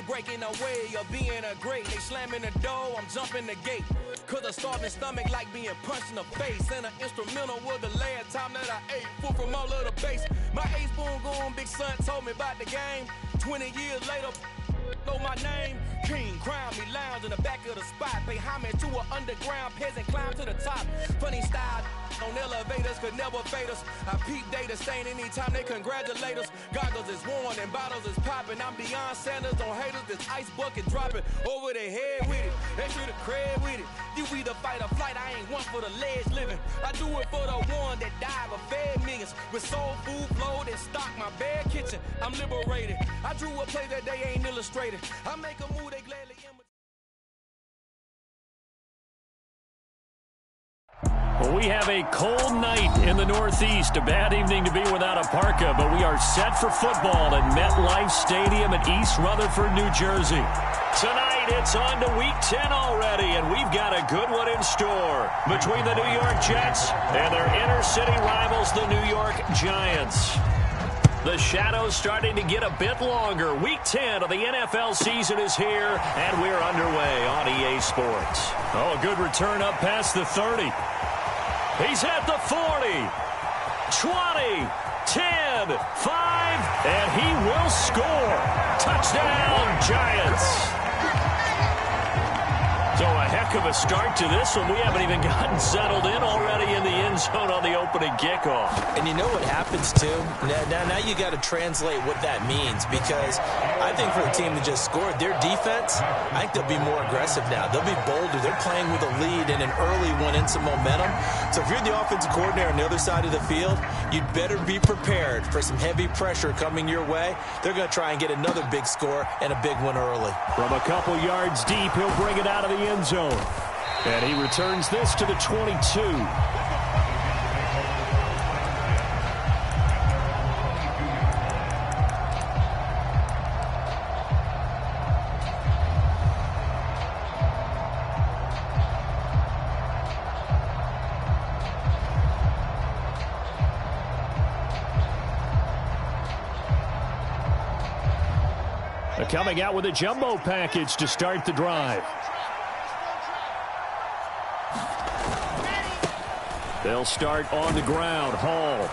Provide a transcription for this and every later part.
breaking away of being a great. They slamming the door, I'm jumping the gate. Cause a starving stomach like being punched in the face. And an instrumental was the last time that I ate. Full from all of the bass. My A-spoon going, big son told me about the game. 20 years later, know my name. King, crown me, lounge in the back of the spot. Pay homage to an underground peasant, climb to the top. Funny style on elevators could never fade us. I peep data stain anytime they congratulate us. Goggles is worn and bottles is popping. I'm beyond Sanders on haters. This ice bucket dropping over their head with it. Extra the cred with it. You either fight or flight. I ain't one for the ledge living. I do it for the one that died but fed millions. With soul food flowed and stocked my bare kitchen. I'm liberated. I drew a play that they ain't illustrated. I make a move they gladly imitate. Well, we have a cold night in the Northeast. A bad evening to be without a parka, but we are set for football at MetLife Stadium in East Rutherford, New Jersey. Tonight, it's on to Week 10 already, and we've got a good one in store between the New York Jets and their inner-city rivals, the New York Giants. The shadow's starting to get a bit longer. Week 10 of the NFL season is here, and we're underway on EA Sports. Oh, a good return up past the 30. He's at the 40, 20, 10, 5, and he will score. Touchdown, Giants. So a heck of a start to this one. We haven't even gotten settled in already in the end zone on the opening kickoff. And you know what happens, too? Now you got to translate what that means, because I think for the team that just scored, their defense, I think they'll be more aggressive now. They'll be bolder. They're playing with a lead and an early one and some momentum. So if you're the offensive coordinator on the other side of the field, you'd better be prepared for some heavy pressure coming your way. They're going to try and get another big score and a big one early. From a couple yards deep, he'll bring it out of the end zone. And he returns this to the 22. Coming out with a jumbo package to start the drive. They'll start on the ground. Hall.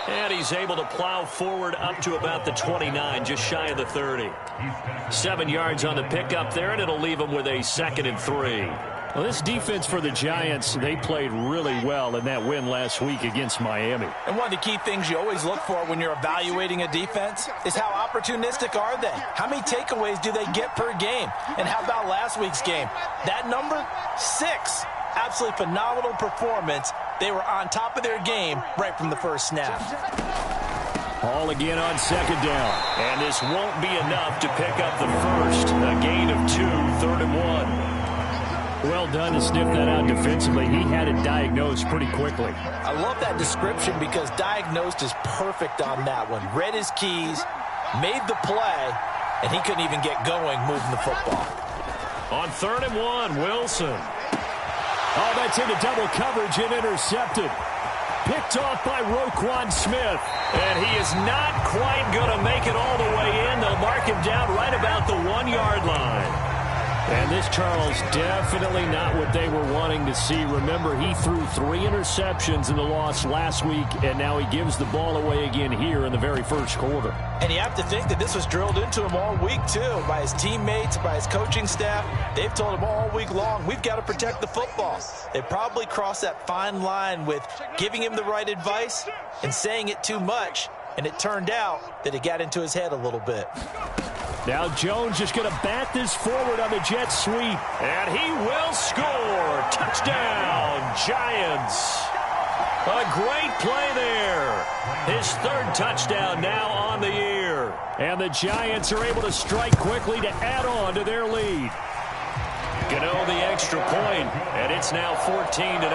And he's able to plow forward up to about the 29, just shy of the 30. 7 yards on the pickup there, and it'll leave him with a 2nd and 3. Well, this defense for the Giants, they played really well in that win last week against Miami. And one of the key things you always look for when you're evaluating a defense is how opportunistic are they? How many takeaways do they get per game? And how about last week's game? That number, 6. Absolutely phenomenal performance. They were on top of their game right from the first snap. Hall again on 2nd down. And this won't be enough to pick up the first. A gain of 2, 3rd and 1. Well done to sniff that out defensively. He had it diagnosed pretty quickly. I love that description because diagnosed is perfect on that one. Read his keys, made the play, and he couldn't even get going moving the football. On 3rd and 1, Wilson. Oh, that's into double coverage and intercepted. Picked off by Roquan Smith. And he is not quite going to make it all the way in. They'll mark him down right about the 1-yard line. And this, Charles, definitely not what they were wanting to see. Remember, he threw 3 interceptions in the loss last week, and now he gives the ball away again here in the very first quarter. And you have to think that this was drilled into him all week, too, by his teammates, by his coaching staff. They've told him all week long, we've got to protect the football. They probably crossed that fine line with giving him the right advice and saying it too much, and it turned out that it got into his head a little bit. Now Jones just going to bat this forward on the jet sweep. And he will score. Touchdown, Giants. A great play there. His 3rd touchdown now on the year. And the Giants are able to strike quickly to add on to their lead. Gano the extra point, and it's now 14-0.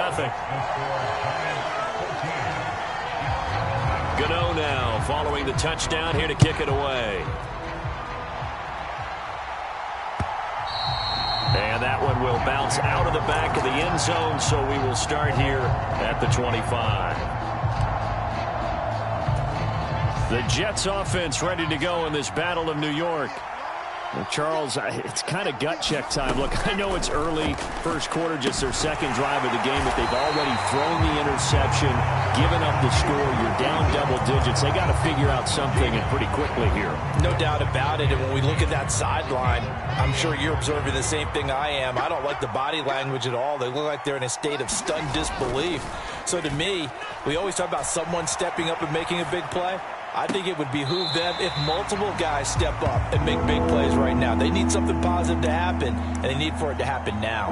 Gano now following the touchdown here to kick it away. And that one will bounce out of the back of the end zone, so we will start here at the 25. The Jets offense ready to go in this Battle of New York. Well, Charles, it's kind of gut check time. Look, I know it's early, first quarter, just their second drive of the game, but they've already thrown the interception, given up the score. You're down double digits. They got to figure out something, and pretty quickly here. No doubt about it. And when we look at that sideline, I'm sure you're observing the same thing I am. I don't like the body language at all. They look like they're in a state of stunned disbelief. So to me, we always talk about someone stepping up and making a big play. I think it would behoove them if multiple guys step up and make big plays right now. They need something positive to happen, and they need for it to happen now.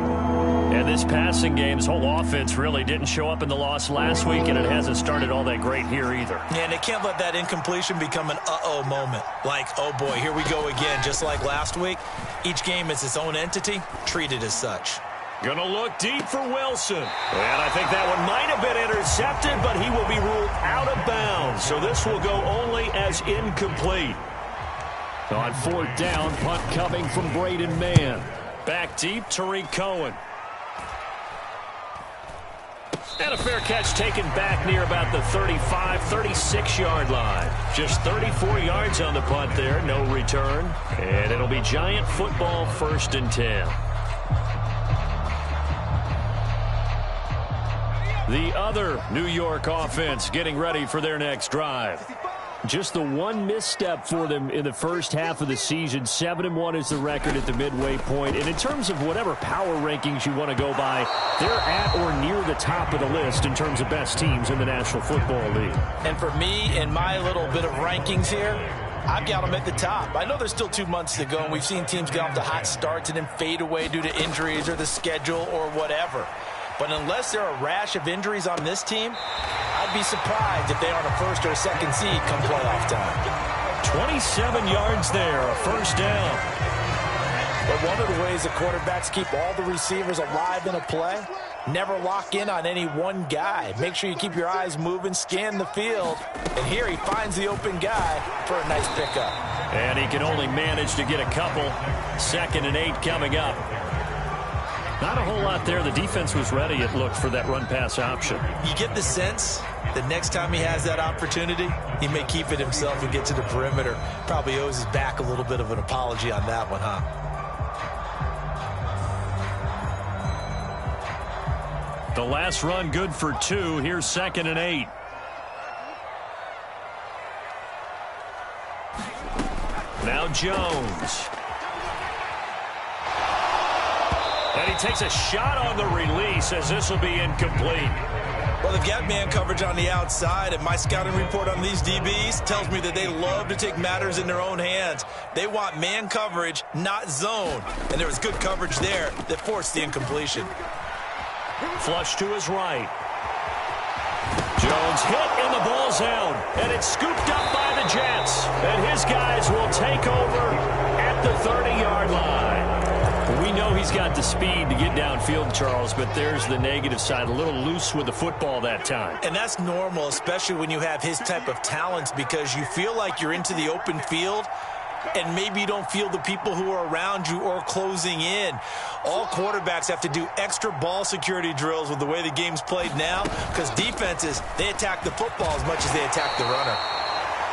And this passing game's whole offense really didn't show up in the loss last week, and it hasn't started all that great here either. Yeah, and they can't let that incompletion become an uh-oh moment. Like, oh boy, here we go again, just like last week. Each game is its own entity, treated as such. Gonna look deep for Wilson. And I think that one might have been intercepted, but he will be ruled out of bounds. So this will go only as incomplete. On fourth down, punt coming from Braden Mann. Back deep, Tariq Cohen. And a fair catch taken back near about the 35, 36-yard line. Just 34 yards on the punt there, no return. And it'll be Giant football, 1st and 10. The other New York offense getting ready for their next drive. Just the one misstep for them in the first half of the season. 7-1 is the record at the midway point. And in terms of whatever power rankings you want to go by, they're at or near the top of the list in terms of best teams in the National Football League. And for me, in my little bit of rankings here, I've got them at the top. I know there's still 2 months to go, and we've seen teams get off to hot starts and then fade away due to injuries or the schedule or whatever. But unless there are a rash of injuries on this team, I'd be surprised if they aren't a 1st or a 2nd seed come playoff time. 27 yards there, a 1st down. But one of the ways the quarterbacks keep all the receivers alive in a play, never lock in on any one guy. Make sure you keep your eyes moving, scan the field. And here he finds the open guy for a nice pickup. And he can only manage to get a couple. 2nd and 8 coming up. Not a whole lot there. The defense was ready, it looked, for that run-pass option. You get the sense that next time he has that opportunity, he may keep it himself and get to the perimeter. Probably owes his back a little bit of an apology on that one, huh? The last run good for 2. Here's 2nd and 8. Now Jones. And he takes a shot on the release as this will be incomplete. Well, they've got man coverage on the outside, and my scouting report on these DBs tells me that they love to take matters in their own hands. They want man coverage, not zone. And there was good coverage there that forced the incompletion. Flush to his right. Jones hit and the ball's out. And it's scooped up by the Jets. And his guys will take over at the 30-yard line. We know he's got the speed to get downfield, Charles, but there's the negative side. A little loose with the football that time. And that's normal, especially when you have his type of talents, because you feel like you're into the open field and maybe you don't feel the people who are around you or closing in. All quarterbacks have to do extra ball security drills with the way the game's played now, because defenses, they attack the football as much as they attack the runner.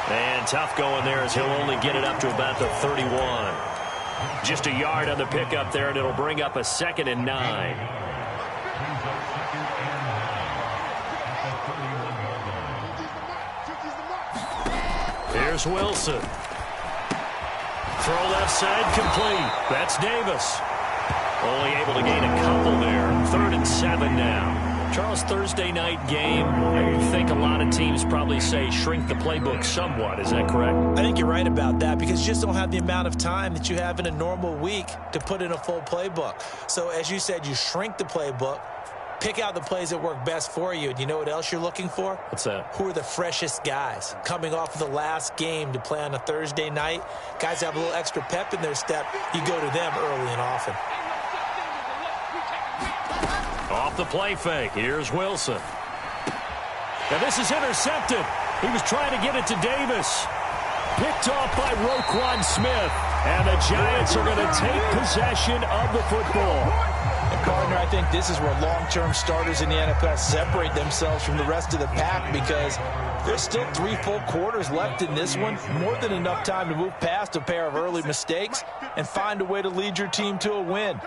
And tough going there as he'll only get it up to about the 31. Just a yard on the pickup there, and it'll bring up a 2nd and 9. Here's Wilson. Throw left side complete. That's Davis. Only able to gain a couple there. 3rd and 7 now. Charles, Thursday night game, I think a lot of teams probably say shrink the playbook somewhat. Is that correct? I think you're right about that, because you just don't have the amount of time that you have in a normal week to put in a full playbook. So as you said, you shrink the playbook, pick out the plays that work best for you. And you know what else you're looking for? What's that? Who are the freshest guys coming off of the last game to play on a Thursday night? Guys have a little extra pep in their step. You go to them early and often. Off the play fake. Here's Wilson. And this is intercepted. He was trying to get it to Davis. Picked off by Roquan Smith. And the Giants are going to take possession of the football. And partner, I think this is where long-term starters in the NFL separate themselves from the rest of the pack, because There's still 3 full quarters left in this one. More than enough time to move past a pair of early mistakes and find a way to lead your team to a win.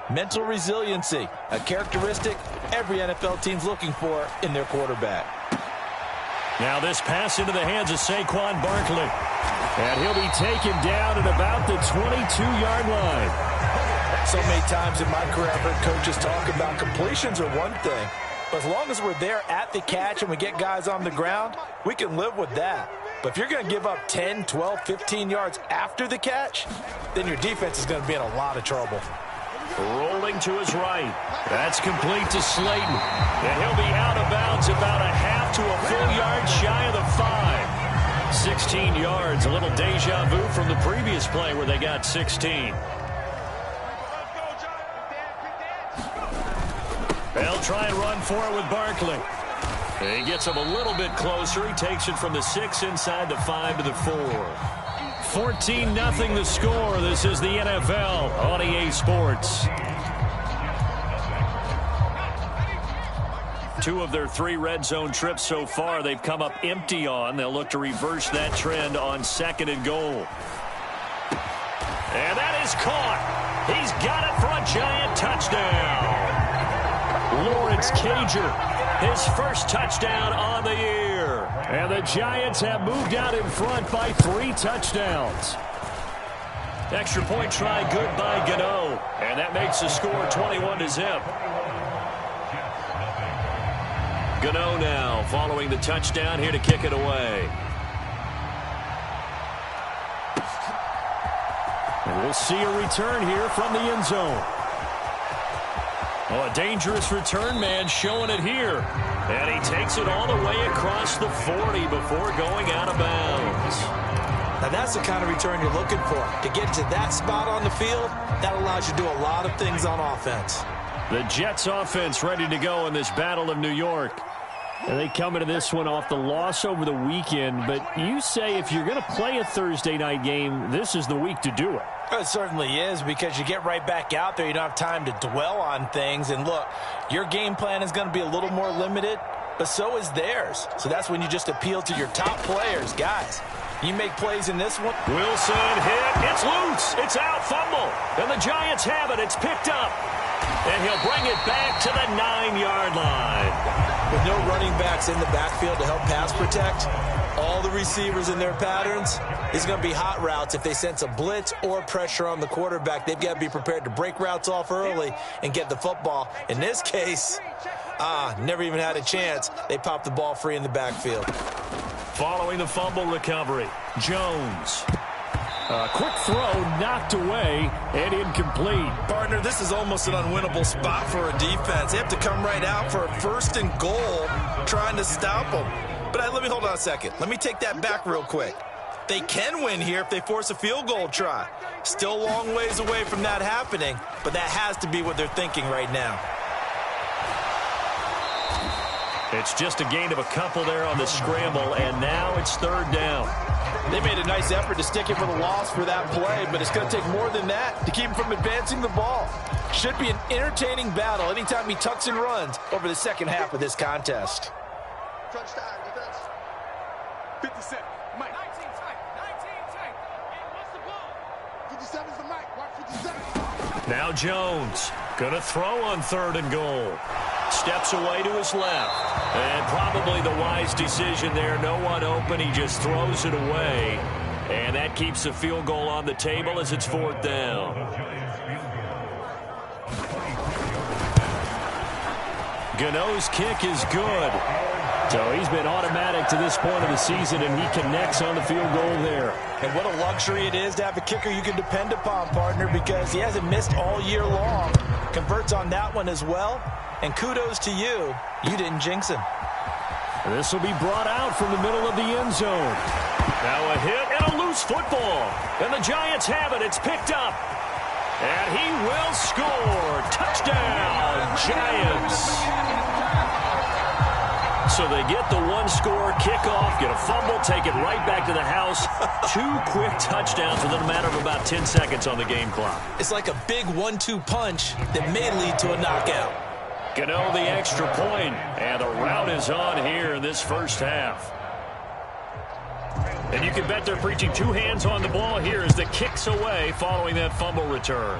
Mental resiliency, a characteristic every NFL team's looking for in their quarterback. Now this pass into the hands of Saquon Barkley. And he'll be taken down at about the 22-yard line. So many times in my career, I've heard coaches talk about completions are one thing. But as long as we're there at the catch and we get guys on the ground, we can live with that. But if you're going to give up 10, 12, 15 yards after the catch, then your defense is going to be in a lot of trouble. Rolling to his right. That's complete to Slayton. And he'll be out of bounds about a half to a full yard shy of the 5. 16 yards, a little deja vu from the previous play where they got 16. They'll try and run for it with Barkley. He gets him a little bit closer. He takes it from the 6 inside the 5 to the 4. 14-0 the score. This is the NFL on EA Sports. 2 of their 3 red zone trips so far they've come up empty on. They'll look to reverse that trend on 2nd and goal. And that is caught. He's got it for a giant touchdown. Lawrence Cager, his first touchdown on the year. And the Giants have moved out in front by 3 touchdowns. Extra point try good by Gano. And that makes the score 21-0. Gano now following the touchdown here to kick it away. And we'll see a return here from the end zone. Oh, a dangerous return man showing it here. And he takes it all the way across the 40 before going out of bounds. Now that's the kind of return you're looking for. To get to that spot on the field, that allows you to do a lot of things on offense. The Jets offense ready to go in this Battle of New York. And they come into this one off the loss over the weekend. But you say if you're going to play a Thursday night game, this is the week to do it. It certainly is, because you get right back out there. You don't have time to dwell on things. And look, your game plan is going to be a little more limited, but so is theirs. So that's when you just appeal to your top players. Guys, you make plays in this one. Wilson hit. It's loose. It's out. Fumble. And the Giants have it. It's picked up. And he'll bring it back to the 9-yard line. With no running backs in the backfield to help pass protect, all the receivers in their patterns, it's going to be hot routes. If they sense a blitz or pressure on the quarterback, they've got to be prepared to break routes off early and get the football. In this case, never even had a chance. They popped the ball free in the backfield. Following the fumble recovery, Jones. A quick throw knocked away and incomplete. Partner, this is almost an unwinnable spot for a defense. They have to come right out for a 1st and goal trying to stop them. But let me hold on a second. Let me take that back real quick. They can win here if they force a field goal try. Still a long ways away from that happening, but that has to be what they're thinking right now. It's just a gain of a couple there on the scramble, and now it's 3rd down. They made a nice effort to stick it for the loss for that play, but it's going to take more than that to keep him from advancing the ball. Should be an entertaining battle anytime he tucks and runs over the second half of this contest. Touchdown, defense. 57, Mike. 19 tight. 19 tight. And what's the ball? 57 is the Mike. Watch 57. Now Jones going to throw on 3rd and goal. Steps away to his left. And probably the wise decision there. No one open. He just throws it away. And that keeps the field goal on the table as it's 4th down. Gano's kick is good. So he's been automatic to this point of the season, and he connects on the field goal there. And what a luxury it is to have a kicker you can depend upon, partner, because he hasn't missed all year long. Converts on that one as well. And kudos to you. You didn't jinx him. This will be brought out from the middle of the end zone. Now a hit and a loose football. And the Giants have it. It's picked up. And he will score. Touchdown, Giants. So they get the 1-score kickoff, get a fumble, take it right back to the house. 2 quick touchdowns within a matter of about 10 seconds on the game clock. It's like a big 1-2 punch that may lead to a knockout. Gano the extra point, and the route is on here in this first half. And you can bet they're preaching two hands on the ball here as the kick's away following that fumble return.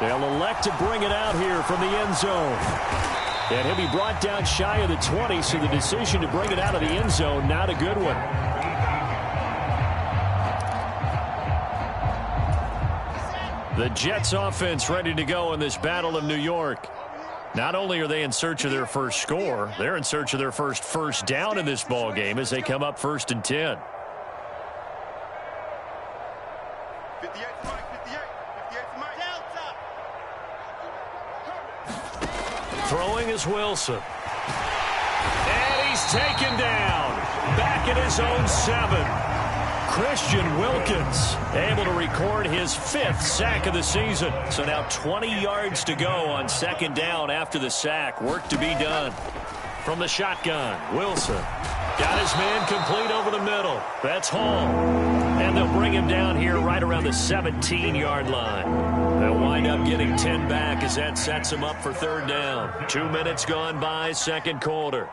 They'll elect to bring it out here from the end zone. And he'll be brought down shy of the 20, so the decision to bring it out of the end zone, not a good one. The Jets offense ready to go in this Battle of New York. Not only are they in search of their first score, they're in search of their first down in this ball game as they come up 1st and 10. 58 for Mike, 58 for Mike. Throwing is Wilson. And he's taken down. Back at his own 7. Christian Wilkins able to record his 5th sack of the season. So now 20 yards to go on 2nd down after the sack. Work to be done. From the shotgun, Wilson got his man complete over the middle. That's Hall. And they'll bring him down here right around the 17-yard line. They'll wind up getting 10 back as that sets him up for 3rd down. 2 minutes gone by, 2nd quarter.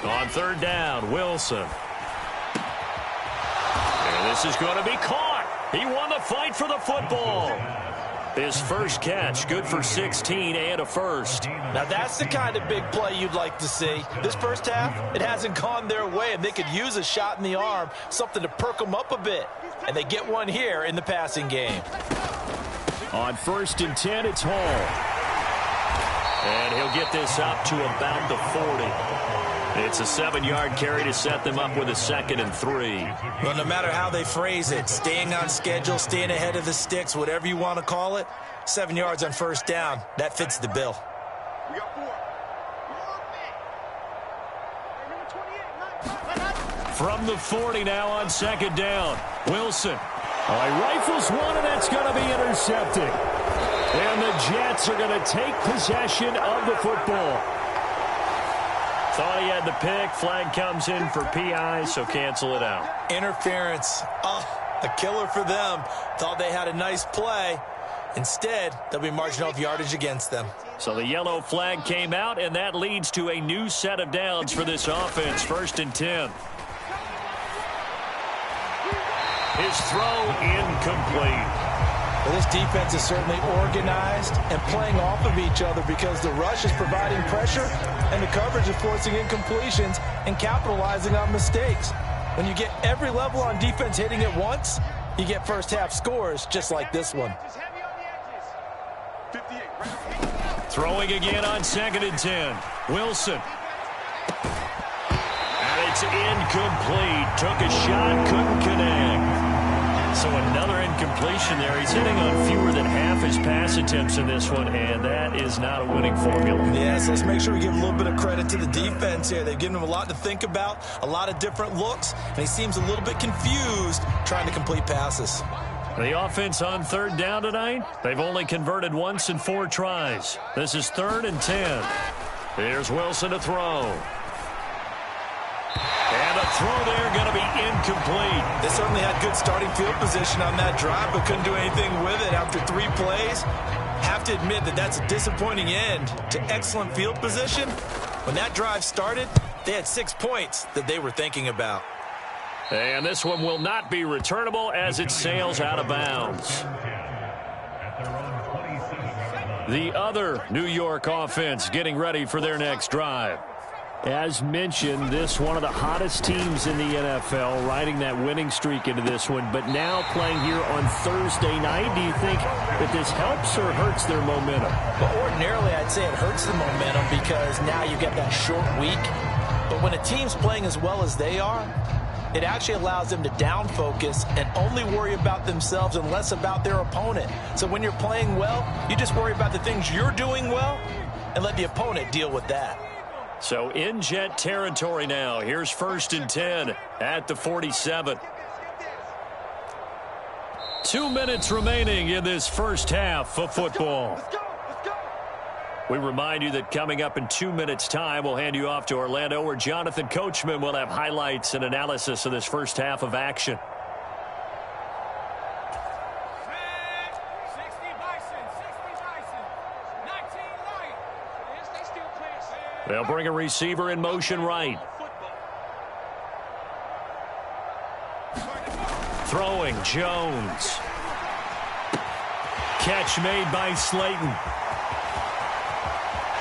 On 3rd down, Wilson. And this is going to be caught. He won the fight for the football. His first catch, good for 16 and a first. Now that's the kind of big play you'd like to see. This first half, it hasn't gone their way, and they could use a shot in the arm, something to perk them up a bit. And they get one here in the passing game. On 1st and 10, it's Hall. And he'll get this up to about the 40. It's a 7-yard carry to set them up with a 2nd and 3. Well, no matter how they phrase it, staying on schedule, staying ahead of the sticks, whatever you want to call it, 7 yards on 1st down, that fits the bill. We got 4. From the 40 now on 2nd down, Wilson. He rifles one, and that's going to be intercepted. And the Jets are going to take possession of the football. Thought he had the pick. Flag comes in for PI, so cancel it out. Interference. Oh, a killer for them. Thought they had a nice play. Instead, they'll be marching off yardage against them. So the yellow flag came out, and that leads to a new set of downs for this offense. 1st and 10. His throw incomplete. Well, this defense is certainly organized and playing off of each other because the rush is providing pressure and the coverage is forcing incompletions and capitalizing on mistakes. When you get every level on defense hitting at once, you get first half scores just like this one. Throwing again on 2nd and 10. Wilson. And it's incomplete. Took a shot, couldn't connect. So another incompletion there. He's hitting on fewer than half his pass attempts in this one, and that is not a winning formula. Yeah, so let's make sure we give a little bit of credit to the defense here. They've given him a lot to think about, a lot of different looks, and he seems a little bit confused trying to complete passes. The offense on 3rd down tonight, they've only converted once in 4 tries. This is 3rd and 10. Here's Wilson to throw. And a throw there going to be incomplete. They certainly had good starting field position on that drive, but couldn't do anything with it after 3 plays. Have to admit that that's a disappointing end to excellent field position. When that drive started, they had 6 points that they were thinking about. And this one will not be returnable as it sails out of bounds. The other New York offense getting ready for their next drive. As mentioned, this one of the hottest teams in the NFL, riding that winning streak into this one, but now playing here on Thursday night. Do you think that this helps or hurts their momentum? Well, ordinarily, I'd say it hurts the momentum because now you get that short week. But when a team's playing as well as they are, it actually allows them to down focus and only worry about themselves and less about their opponent. So when you're playing well, you just worry about the things you're doing well and let the opponent deal with that. So in Jet territory now. Here's 1st and 10 at the 47. 2 minutes remaining in this first half of football. We remind you that coming up in 2 minutes' time, we'll hand you off to Orlando, where Jonathan Coachman will have highlights and analysis of this first half of action. They'll bring a receiver in motion right. Throwing, Jones. Catch made by Slayton.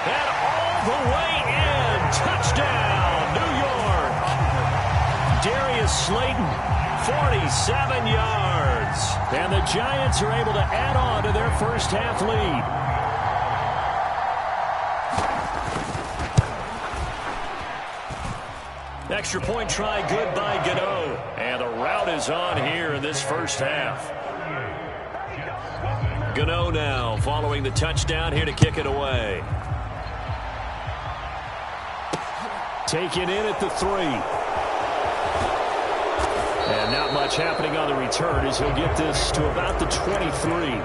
And all the way in. Touchdown, New York. Darius Slayton, 47 yards. And the Giants are able to add on to their first half lead. Extra point try good by Gano. And the route is on here in this first half. Gano now following the touchdown here to kick it away. Taken in at the 3. And not much happening on the return as he'll get this to about the 23.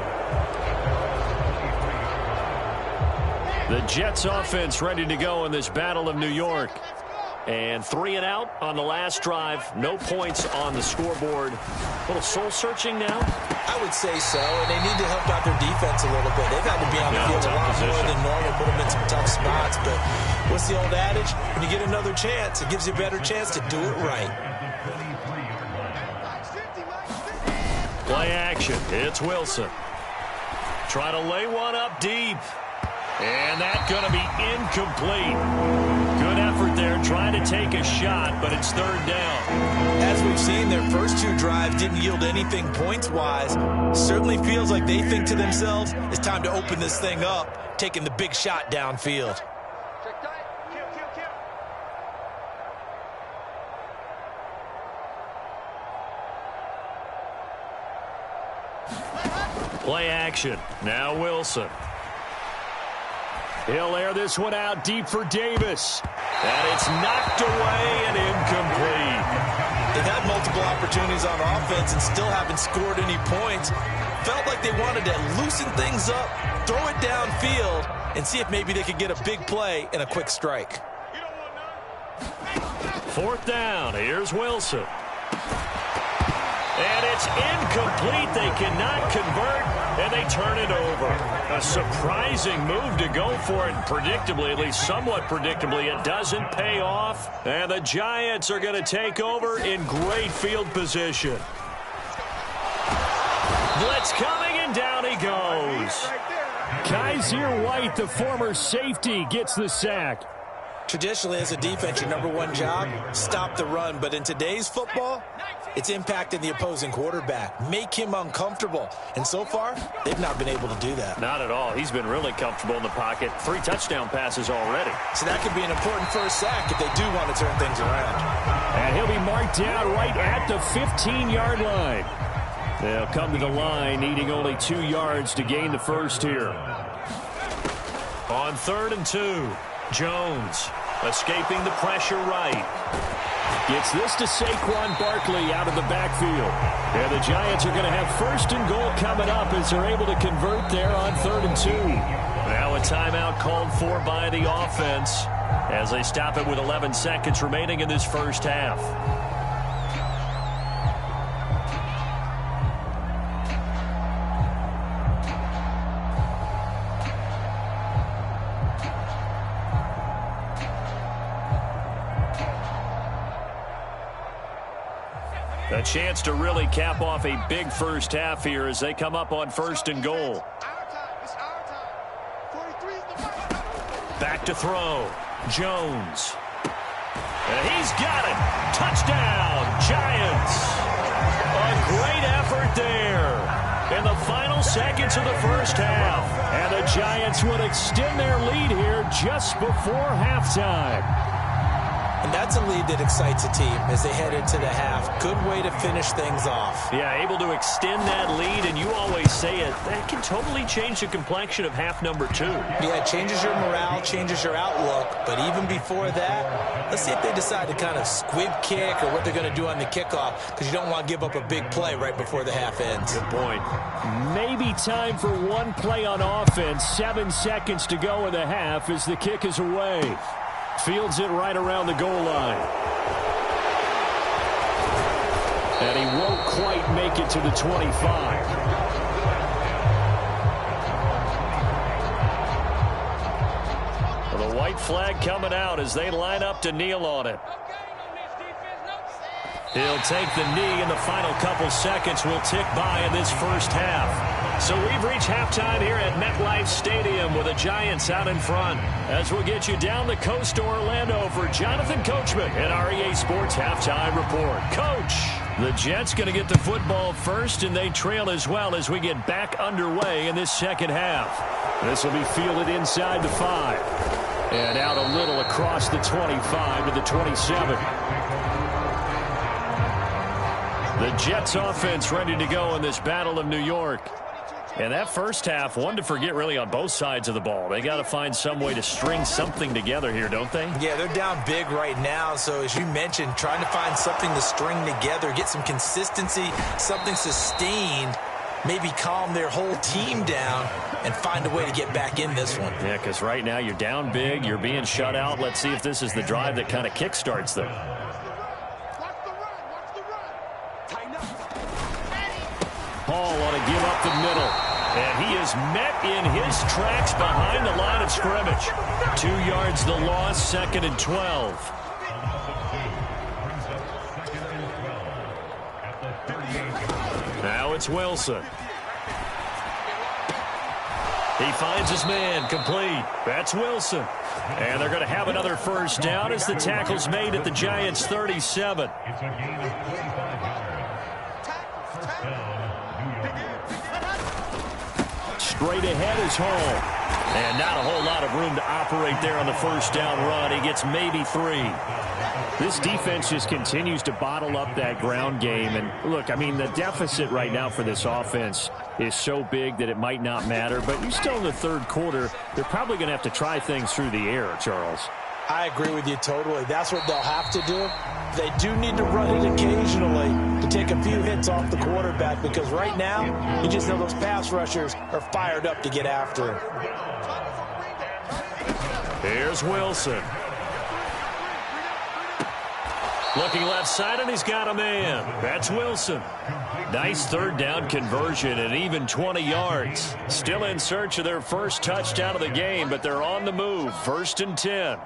The Jets offense ready to go in this Battle of New York. And 3 and out on the last drive. No points on the scoreboard. A little soul-searching now? I would say so, and they need to help out their defense a little bit. They've had to be on the field a lot more than normal, put them in some tough spots. But what's the old adage? When you get another chance, it gives you a better chance to do it right. Play action. It's Wilson. Try to lay one up deep. And that's going to be incomplete. Good effort there trying to take a shot, but it's third down. As we've seen, their first 2 drives didn't yield anything points-wise. Certainly feels like they think to themselves, it's time to open this thing up, taking the big shot downfield. Play action. Now Wilson. He'll air this one out deep for Davis. And it's knocked away and incomplete. They've had multiple opportunities on offense and still haven't scored any points. Felt like they wanted to loosen things up, throw it downfield, and see if maybe they could get a big play and a quick strike. 4th down. Here's Wilson. And it's incomplete. They cannot convert, and they turn it over. A surprising move to go for it. Predictably, at least somewhat predictably, it doesn't pay off. And the Giants are going to take over in great field position. Blitz coming, and down he goes. Kaiser White, the former safety, gets the sack. Traditionally, as a defense, your number 1 job, stop the run. But in today's football, it's impacting the opposing quarterback. Make him uncomfortable. And so far, they've not been able to do that. Not at all. He's been really comfortable in the pocket. 3 touchdown passes already. So that could be an important first sack if they do want to turn things around. And he'll be marked down right at the 15-yard line. They'll come to the line, needing only 2 yards to gain the first here. On 3rd and 2. Jones escaping the pressure right. Gets this to Saquon Barkley out of the backfield. And the Giants are going to have 1st and goal coming up as they're able to convert there on 3rd and 2. Now a timeout called for by the offense as they stop it with 11 seconds remaining in this first half. A chance to really cap off a big first half here as they come up on 1st and goal. Back to throw. Jones. And he's got it. Touchdown, Giants. A great effort there in the final seconds of the first half. And the Giants would extend their lead here just before halftime. And that's a lead that excites a team as they head into the half. Good way to finish things off. Yeah, able to extend that lead, and you always say it, that can totally change the complexion of half number 2. Yeah, it changes your morale, changes your outlook. But even before that, let's see if they decide to kind of squib kick or what they're going to do on the kickoff, because you don't want to give up a big play right before the half ends. Good point. Maybe time for one play on offense. 7 seconds to go in the half as the kick is away. Fields it right around the goal line. And he won't quite make it to the 25. Well, the white flag coming out as they line up to kneel on it. He'll take the knee, and the final couple seconds will tick by in this first half. So we've reached halftime here at MetLife Stadium with the Giants out in front. As we'll get you down the coast to Orlando for Jonathan Coachman and our EA Sports Halftime Report. Coach, the Jets going to get the football first, and they trail as well as we get back underway in this second half. This will be fielded inside the 5. And out a little across the 25 to the 27. The Jets offense ready to go in this Battle of New York. And that first half, one to forget really on both sides of the ball. They got to find some way to string something together here, don't they? Yeah, they're down big right now. So as you mentioned, trying to find something to string together, get some consistency, something sustained, maybe calm their whole team down and find a way to get back in this one. Yeah, because right now you're down big, you're being shut out. Let's see if this is the drive that kind of kickstarts them. Hall ought to give up the middle. And he is met in his tracks behind the line of scrimmage. 2 yards the loss, 2nd and 12. Now it's Wilson. He finds his man, complete. That's Wilson. And they're going to have another first down as the tackle's made at the Giants' 37. Straight ahead is Hall. And not a whole lot of room to operate there on the first down run. He gets maybe 3. This defense just continues to bottle up that ground game. And look, I mean, the deficit right now for this offense is so big that it might not matter. But you're still in the third quarter. They're probably going to have to try things through the air, Charles. I agree with you totally. That's what they'll have to do. They do need to run it occasionally to take a few hits off the quarterback, because right now, you just know those pass rushers are fired up to get after him. Here's Wilson. Looking left side, and he's got a man. That's Wilson. Nice third down conversion, and even 20 yards. Still in search of their first touchdown of the game, but they're on the move. 1st and 10.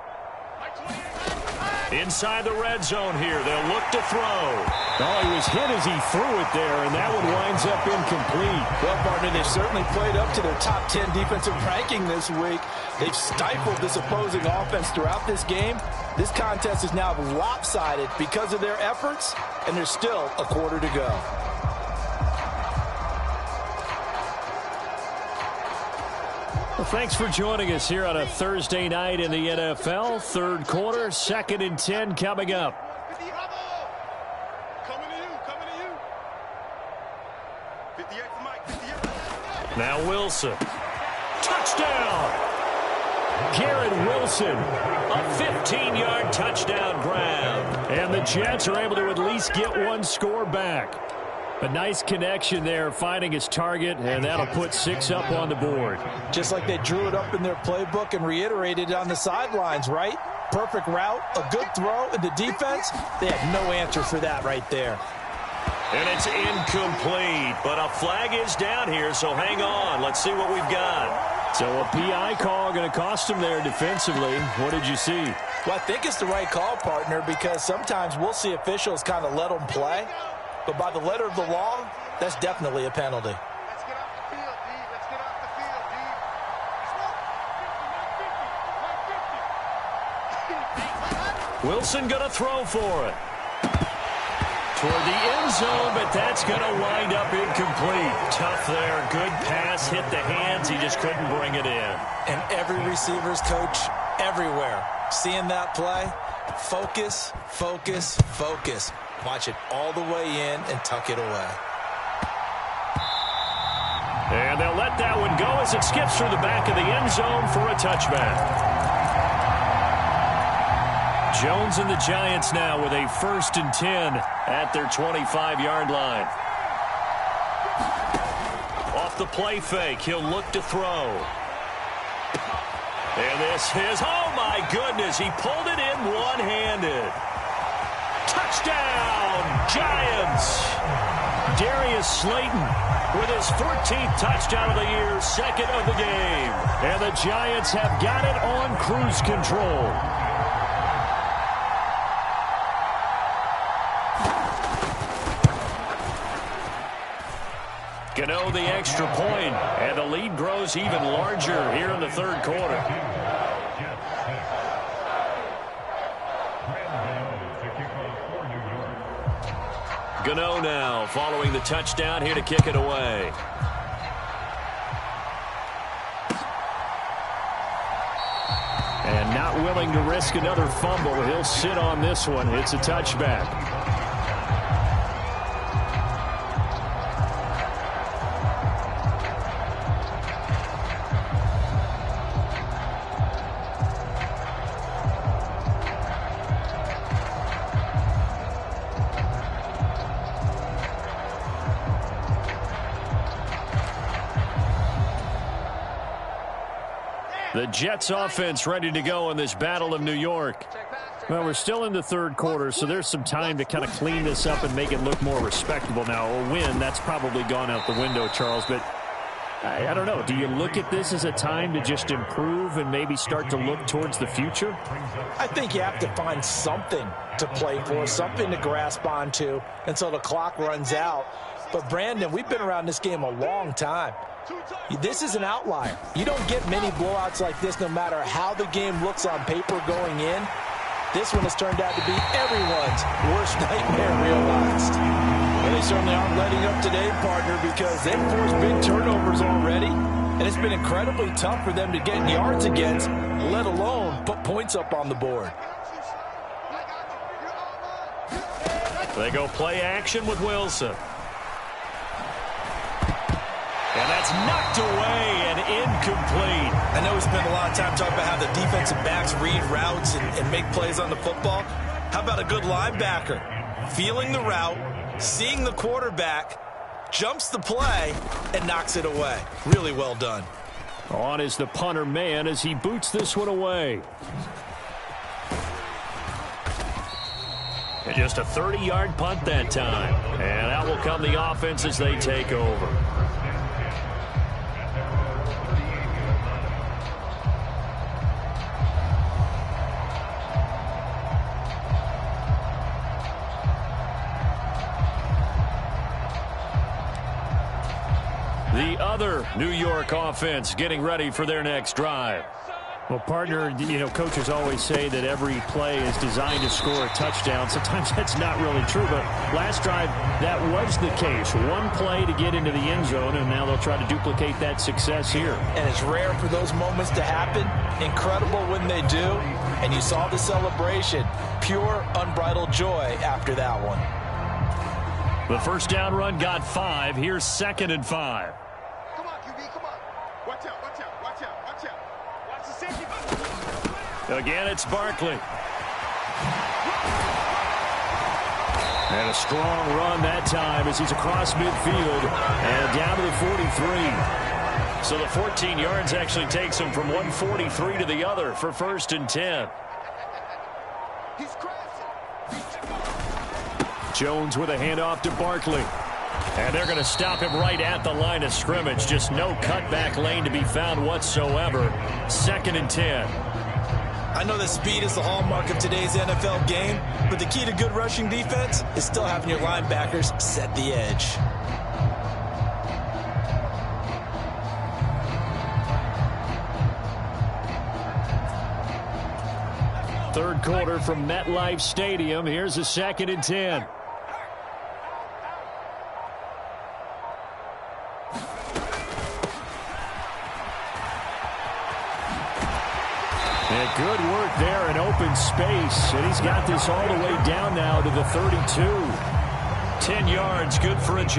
Inside the red zone here. They'll look to throw. Oh, he was hit as he threw it there, and that one winds up incomplete. Well, partner, they've certainly played up to their top 10 defensive ranking this week. They've stifled this opposing offense throughout this game. This contest is now lopsided because of their efforts, and there's still a quarter to go. Well, thanks for joining us here on a Thursday night in the NFL. Third quarter, 2nd and 10 coming up. Now Wilson. Touchdown! Garrett Wilson, a 15-yard touchdown grab. And the Jets are able to at least get one score back. A nice connection there, finding his target, and that'll put 6 up on the board. Just like they drew it up in their playbook and reiterated it on the sidelines, right? Perfect route, a good throw, and the defense, they had no answer for that right there. And it's incomplete, but a flag is down here, so hang on. Let's see what we've got. So a PI call going to cost him there defensively. What did you see? Well, I think it's the right call, partner, because sometimes we'll see officials kind of let them play. But by the letter of the law, that's definitely a penalty. Let's get off the field, D. Let's get off the field, D. Wilson going to throw for it. Toward the end zone, but that's going to wind up incomplete. Tough there. Good pass. Hit the hands. He just couldn't bring it in. And every receiver's coach everywhere, seeing that play, focus, focus, focus. Watch it all the way in and tuck it away. And they'll let that one go as it skips through the back of the end zone for a touchback. Jones and the Giants now with a 1st and 10 at their 25-yard line. Off the play fake, he'll look to throw. And this is, oh my goodness, he pulled it in one-handed. Touchdown, Giants! Darius Slayton with his 14th touchdown of the year, 2nd of the game. And the Giants have got it on cruise control. Gano the extra point, and the lead grows even larger here in the third quarter. Gano now following the touchdown here to kick it away. And not willing to risk another fumble. He'll sit on this one. It's a touchback. The Jets offense ready to go in this Battle of New York. Well, we're still in the third quarter, so there's some time to kind of clean this up and make it look more respectable. Now, a win, that's probably gone out the window, Charles, but I don't know. Do you look at this as a time to just improve and maybe start to look towards the future? I think you have to find something to play for, something to grasp onto until the clock runs out. But, Brandon, we've been around this game a long time. This is an outlier. You don't get many blowouts like this no matter how the game looks on paper going in. This one has turned out to be everyone's worst nightmare realized. Well, they certainly aren't letting up today, partner, because they've forced big turnovers already. And it's been incredibly tough for them to get yards against, let alone put points up on the board. They go play action with Wilson. And that's knocked away and incomplete. I know we spent a lot of time talking about how the defensive backs read routes and make plays on the football. How about a good linebacker? Feeling the route, seeing the quarterback, jumps the play, and knocks it away. Really well done. On is the punter man as he boots this one away. And just a 30-yard punt that time. And out will come the offense as they take over. The other New York offense getting ready for their next drive. Well, partner, you know, coaches always say that every play is designed to score a touchdown. Sometimes that's not really true, but last drive, that was the case. One play to get into the end zone, and now they'll try to duplicate that success here. And it's rare for those moments to happen. Incredible when they do. And you saw the celebration. Pure, unbridled joy after that one. The first down run got 5. Here's 2nd and 5. Again, it's Barkley. And a strong run that time as he's across midfield and down to the 43. So the 14 yards actually takes him from 143 to the other for 1st and 10. Jones with a handoff to Barkley. And they're going to stop him right at the line of scrimmage. Just no cutback lane to be found whatsoever. 2nd and 10. I know that speed is the hallmark of today's NFL game, but the key to good rushing defense is still having your linebackers set the edge. Third quarter from MetLife Stadium. Here's a 2nd and 10. And good work there in open space. And he's got this all the way down now to the 32. 10 yards, good for a